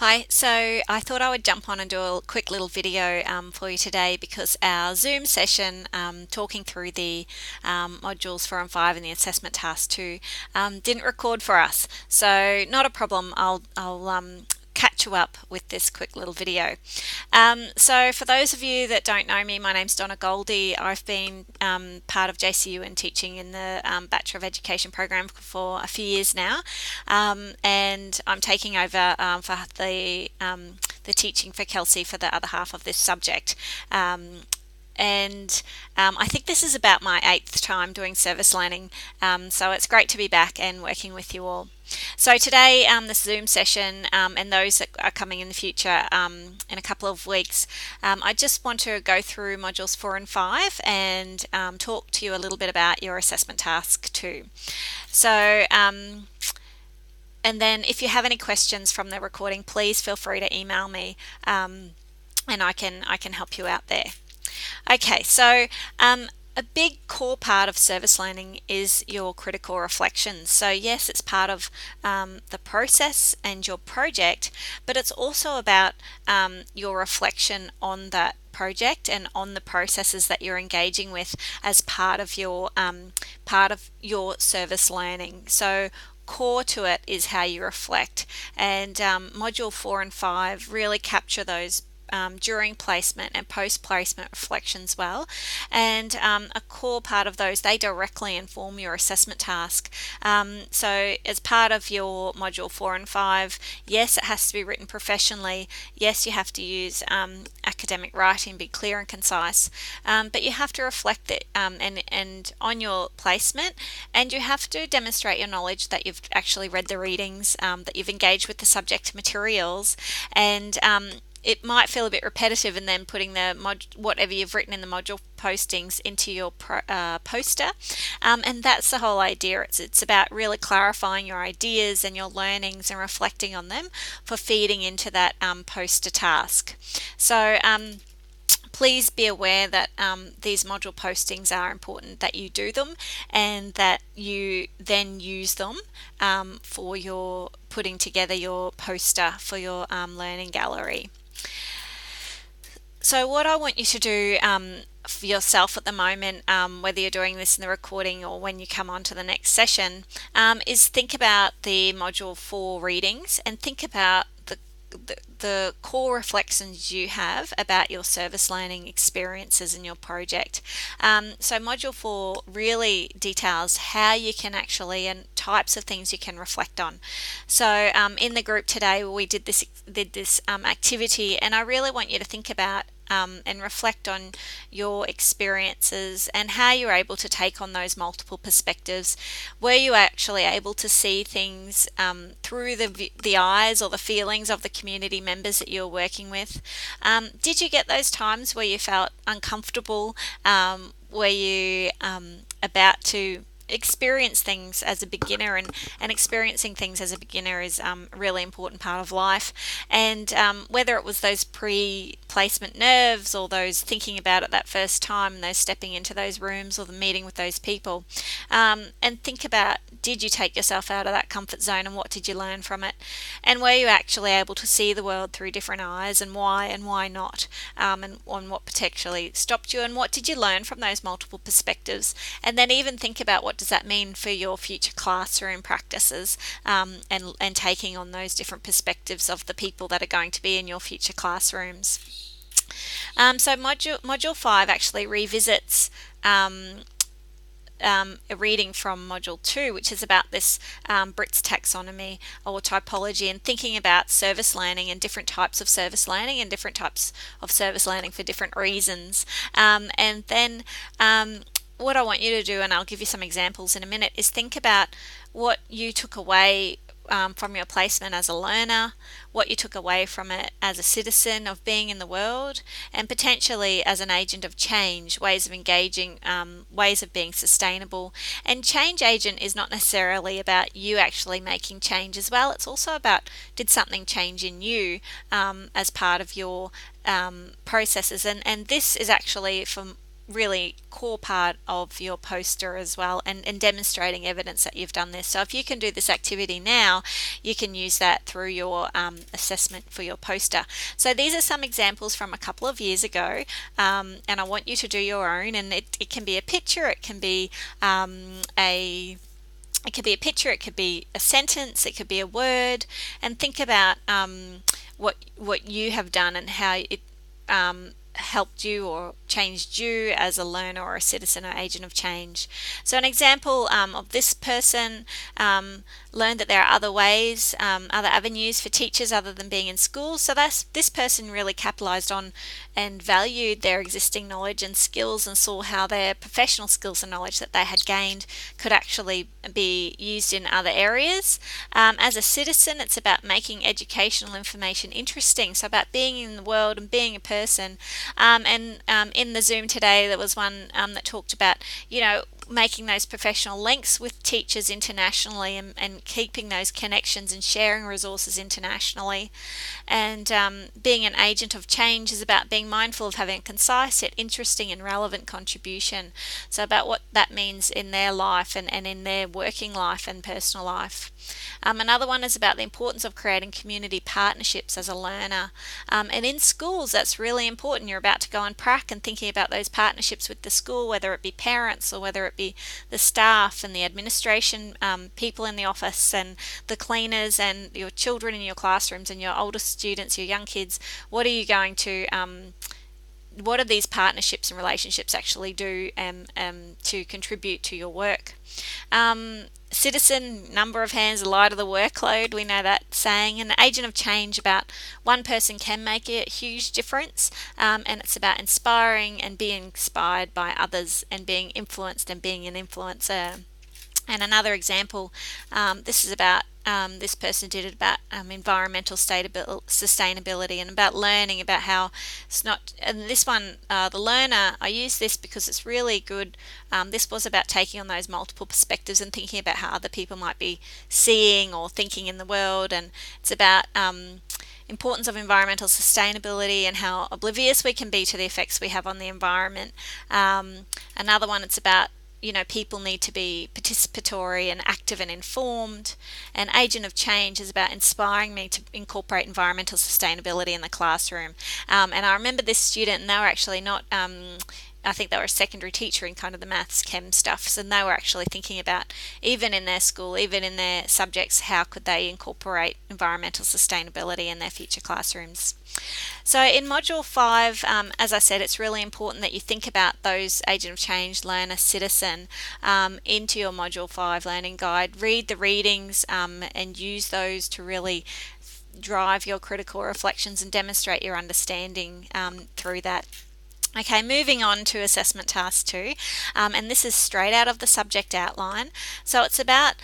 Hi, so I thought I would jump on and do a quick little video for you today because our Zoom session talking through the modules 4 and 5 and the assessment task 2 didn't record for us. So not a problem, I'll catch you up with this quick little video. So for those of you that don't know me, my name's Donna Goldie. I've been part of JCU and teaching in the Bachelor of Education program for a few years now, and I'm taking over for the teaching for Kelsey for the other half of this subject. And I think this is about my 8th time doing service learning, so it's great to be back and working with you all. So today, this Zoom session and those that are coming in the future in a couple of weeks, I just want to go through modules 4 and 5 and talk to you a little bit about your assessment task 2. So and then if you have any questions from the recording, please feel free to email me and I can help you out there. Okay, so a big core part of service learning is your critical reflections. So yes, it's part of the process and your project, but it's also about your reflection on that project and on the processes that you're engaging with as part of your service learning. So core to it is how you reflect, and module 4 and 5 really capture those during placement and post-placement reflections well, and a core part of those, they directly inform your assessment task. So as part of your module 4 and 5, yes, it has to be written professionally, yes, you have to use academic writing, be clear and concise, but you have to reflect it and on your placement, and you have to demonstrate your knowledge that you've actually read the readings, that you've engaged with the subject materials, and it might feel a bit repetitive, and then putting the whatever you've written in the module postings into your poster, and that's the whole idea. It's about really clarifying your ideas and your learnings and reflecting on them for feeding into that poster task. So please be aware that these module postings are important, that you do them and that you then use them for your putting together your poster for your learning gallery. So what I want you to do for yourself at the moment, whether you're doing this in the recording or when you come on to the next session, is think about the module 4 readings and think about the core reflections you have about your service learning experiences in your project. So module 4 really details how you can actually, and types of things you can reflect on. So in the group today we did this activity, and I really want you to think about and reflect on your experiences and how you're able to take on those multiple perspectives. Were you actually able to see things through the eyes or the feelings of the community members that you're working with? Did you get those times where you felt uncomfortable? Were you about to experience things as a beginner, and experiencing things as a beginner is a really important part of life, and whether it was those pre-placement nerves or those thinking about it that first time and those stepping into those rooms or the meeting with those people, and think about, did you take yourself out of that comfort zone and what did you learn from it, and were you actually able to see the world through different eyes, and why not, and on what potentially stopped you, and what did you learn from those multiple perspectives, and then even think about what does that mean for your future classroom practices, and taking on those different perspectives of the people that are going to be in your future classrooms. So module 5 actually revisits a reading from module 2, which is about this Brits taxonomy or typology, and thinking about service learning and different types of service learning and different types of service learning for different reasons. And then what I want you to do, and I'll give you some examples in a minute, is think about what you took away from your placement as a learner, what you took away from it as a citizen of being in the world, and potentially as an agent of change, ways of engaging, ways of being sustainable. And change agent is not necessarily about you actually making change as well. It's also about, did something change in you as part of your processes, and this is actually from really core part of your poster as well, and demonstrating evidence that you've done this. So if you can do this activity now, you can use that through your assessment for your poster. So these are some examples from a couple of years ago, and I want you to do your own, and it can be a picture, it can be it could be a picture, it could be a sentence, it could be a word, and think about what you have done and how it helped you or changed you as a learner or a citizen or agent of change. So an example of this person learned that there are other ways, other avenues for teachers other than being in school. So this person really capitalized on and valued their existing knowledge and skills, and saw how their professional skills and knowledge that they had gained could actually be used in other areas. As a citizen, it's about making educational information interesting, so about being in the world and being a person. In the Zoom today, there was one that talked about, making those professional links with teachers internationally, and keeping those connections and sharing resources internationally. And being an agent of change is about being mindful of having a concise yet interesting and relevant contribution. So about what that means in their life and in their working life and personal life. Another one is about the importance of creating community partnerships as a learner. And in schools, that's really important. You're about to go on prac and thinking about those partnerships with the school, whether it be parents or whether it be the staff and the administration, people in the office and the cleaners and your children in your classrooms and your older students, your young kids. What do these partnerships and relationships actually do to contribute to your work? Citizen, number of hands, the lighter the workload. We know that saying. An agent of change, about one person can make a huge difference, and it's about inspiring and being inspired by others, and being influenced and being an influencer. And another example, this is about this person did it about environmental sustainability, and about learning about how it's not. And this one, the learner, I use this because it's really good. This was about taking on those multiple perspectives and thinking about how other people might be seeing or thinking in the world, and it's about importance of environmental sustainability and how oblivious we can be to the effects we have on the environment. Another one, it's about people need to be participatory and active and informed. An agent of change is about inspiring me to incorporate environmental sustainability in the classroom. And I remember this student, and they were actually not, I think they were a secondary teacher in kind of the maths, chem stuff, and they were actually thinking about, even in their school, even in their subjects, how could they incorporate environmental sustainability in their future classrooms. So in Module 5, as I said, it's really important that you think about those agent of change, learner, citizen into your Module 5 learning guide. Read the readings and use those to really drive your critical reflections and demonstrate your understanding through that. Okay, moving on to assessment task 2, and this is straight out of the subject outline. So it's about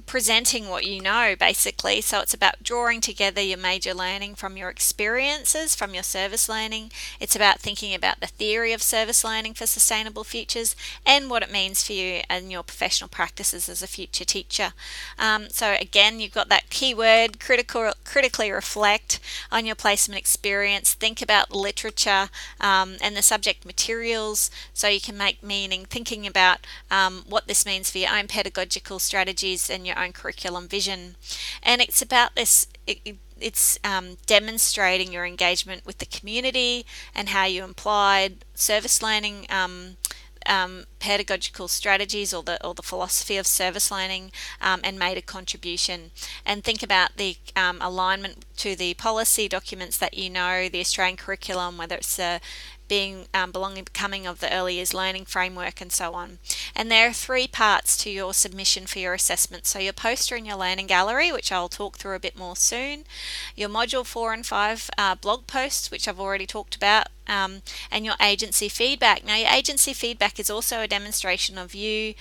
presenting what you know, basically. So it's about drawing together your major learning from your experiences, from your service learning. It's about thinking about the theory of service learning for sustainable futures and what it means for you and your professional practices as a future teacher. So again, you've got that keyword, critically reflect on your placement experience. Think about literature and the subject materials so you can make meaning, thinking about what this means for your own pedagogical strategies and your own curriculum vision. And it's about this, it's demonstrating your engagement with the community and how you applied service learning pedagogical strategies or the philosophy of service learning and made a contribution. And think about the alignment to the policy documents that you know, the Australian curriculum, whether it's becoming of the early years learning framework and so on. And there are 3 parts to your submission for your assessment. So your poster and your learning gallery, which I'll talk through a bit more soon, your module 4 and 5 blog posts, which I've already talked about, and your agency feedback. Now your agency feedback is also a demonstration of you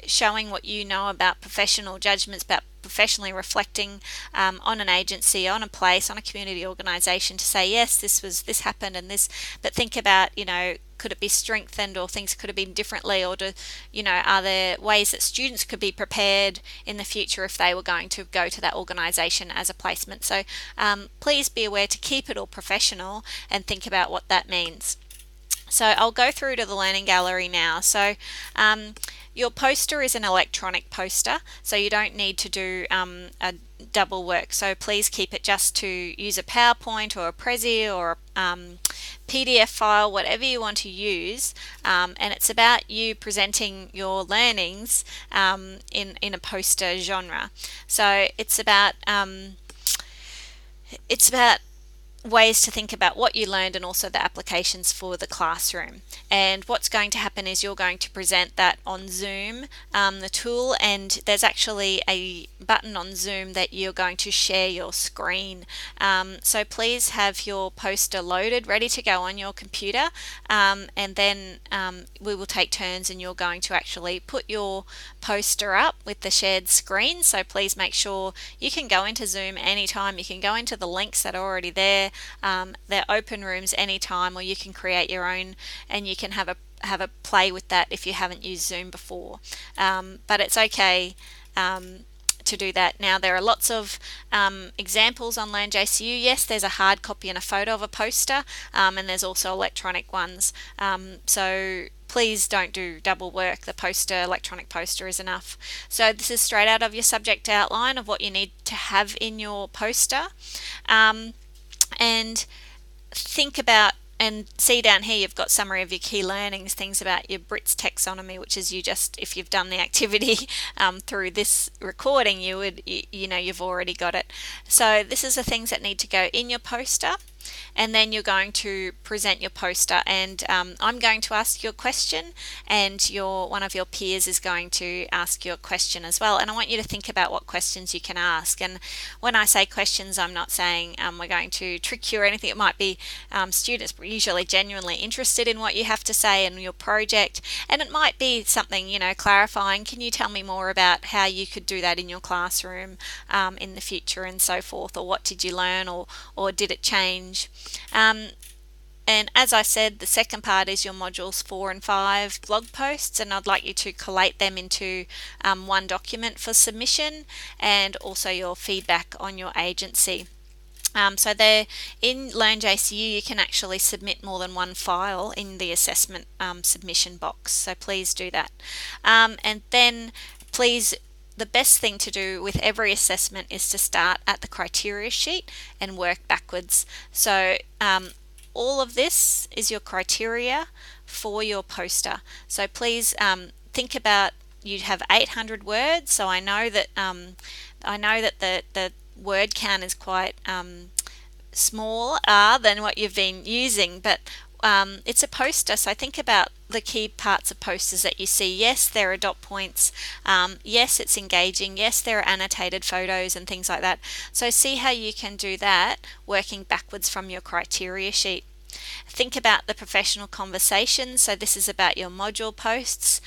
showing what you know about professional judgments, about professionally reflecting on an agency, on a place, on a community organisation to say, yes, this happened and this, but think about, could it be strengthened or things could have been differently, or are there ways that students could be prepared in the future if they were going to go to that organisation as a placement. So please be aware to keep it all professional and think about what that means. So I'll go through to the Learning Gallery now. So your poster is an electronic poster, so you don't need to do a double work. So please keep it just to use a PowerPoint or a Prezi or a PDF file, whatever you want to use. And it's about you presenting your learnings in a poster genre. So it's about ways to think about what you learned and also the applications for the classroom. And what's going to happen is you're going to present that on Zoom, the tool, and there's actually a button on Zoom that you're going to share your screen. So please have your poster loaded, ready to go on your computer, and then we will take turns and you're going to actually put your poster up with the shared screen. So please make sure you can go into Zoom anytime. You can go into the links that are already there. They're open rooms anytime, or you can create your own and you can have a play with that if you haven't used Zoom before. But it's okay to do that. Now there are lots of examples on LearnJCU. Yes, there's a hard copy and a photo of a poster, and there's also electronic ones. So please don't do double work. The electronic poster is enough. So this is straight out of your subject outline of what you need to have in your poster. And think about and see down here you've got summary of your key learnings, things about your Brits taxonomy, which is if you've done the activity through this recording, you've already got it. So this is the things that need to go in your poster. And then you're going to present your poster, and I'm going to ask you a question, and one of your peers is going to ask you a question as well. And I want you to think about what questions you can ask. And when I say questions, I'm not saying we're going to trick you or anything. It might be students usually genuinely interested in what you have to say in your project, and it might be something clarifying. Can you tell me more about how you could do that in your classroom in the future and so forth, or what did you learn, or did it change? And as I said, the second part is your modules 4 and 5 blog posts, and I'd like you to collate them into one document for submission, and also your feedback on your agency. So there in LearnJCU you can actually submit more than one file in the assessment submission box, so please do that. And then please, the best thing to do with every assessment is to start at the criteria sheet and work backwards. So all of this is your criteria for your poster. So please think about, you have 800 words, so I know that the word count is quite smaller than what you've been using, but it's a poster, so think about the key parts of posters that you see. Yes, there are dot points. Yes, it's engaging. Yes, there are annotated photos and things like that. So see how you can do that working backwards from your criteria sheet. Think about the professional conversation. So this is about your module posts.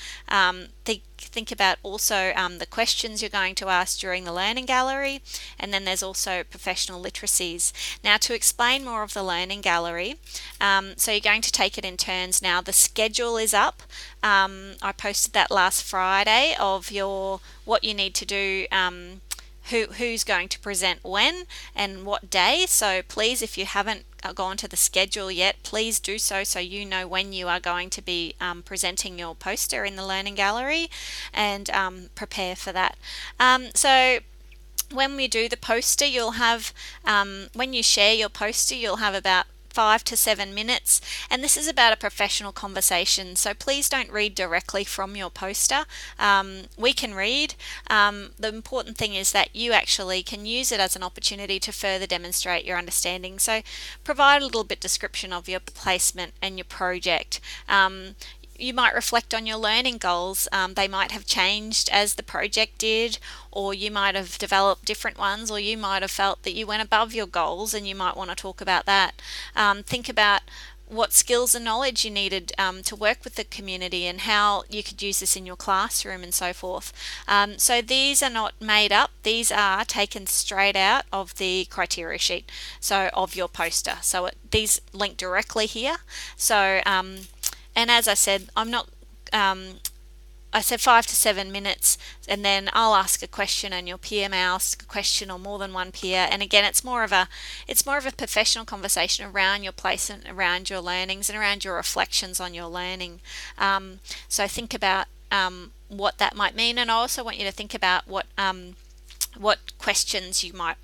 Think about also the questions you're going to ask during the Learning Gallery, and then there's also professional literacies. Now, to explain more of the Learning Gallery, so you're going to take it in turns now. The schedule is up. I posted that last Friday of what you need to do, who's going to present when and what day. So please, if you haven't gone to the schedule yet, please do so you know when you are going to be presenting your poster in the Learning Gallery, and prepare for that. So when we do the poster, you'll have, when you share your poster, you'll have about 5 to 7 minutes, and this is about a professional conversation, so please don't read directly from your poster. We can read. The important thing is that you actually can use it as an opportunity to further demonstrate your understanding. So provide a little bit description of your placement and your project. You might reflect on your learning goals. They might have changed as the project did, or you might have developed different ones, or you might have felt that you went above your goals and you might want to talk about that. Think about what skills and knowledge you needed to work with the community and how you could use this in your classroom and so forth. So these are not made up, these are taken straight out of the criteria sheet, so of your poster. So these link directly here. So and as I said, I I said 5 to 7 minutes, and then I'll ask a question and your peer may ask a question, or more than one peer. And again, it's more of a professional conversation around your placement, around your learnings, and around your reflections on your learning. So think about what that might mean, and I also want you to think about what questions you might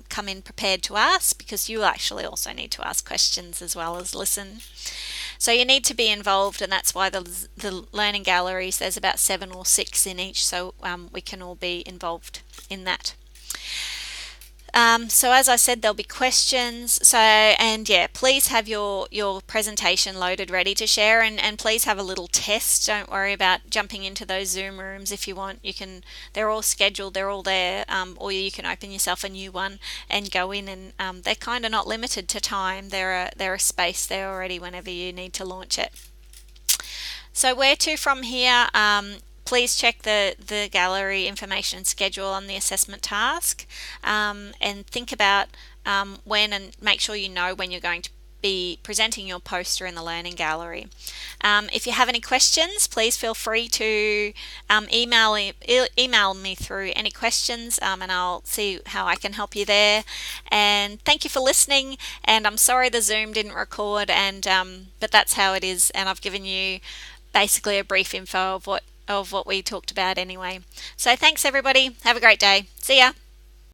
come in prepared to ask, because you actually also need to ask questions as well as listen. So you need to be involved, and that's why the learning galleries, there's about 7 or 6 in each, so we can all be involved in that. So as I said, there'll be questions. So, and yeah, please have your presentation loaded, ready to share, and please have a little test. Don't worry about jumping into those Zoom rooms. If you want, you can. They're all scheduled. They're all there. Or you can open yourself a new one and go in, and they're kind of not limited to time. They're a space there already whenever you need to launch it. So where to from here? Please check the gallery information schedule on the assessment task, and think about when, and make sure you know when you're going to be presenting your poster in the learning gallery. If you have any questions, please feel free to email me through any questions, and I'll see how I can help you there. And thank you for listening, and I'm sorry the Zoom didn't record, and but that's how it is, and I've given you basically a brief info of what we talked about anyway. So thanks everybody. Have a great day. See ya.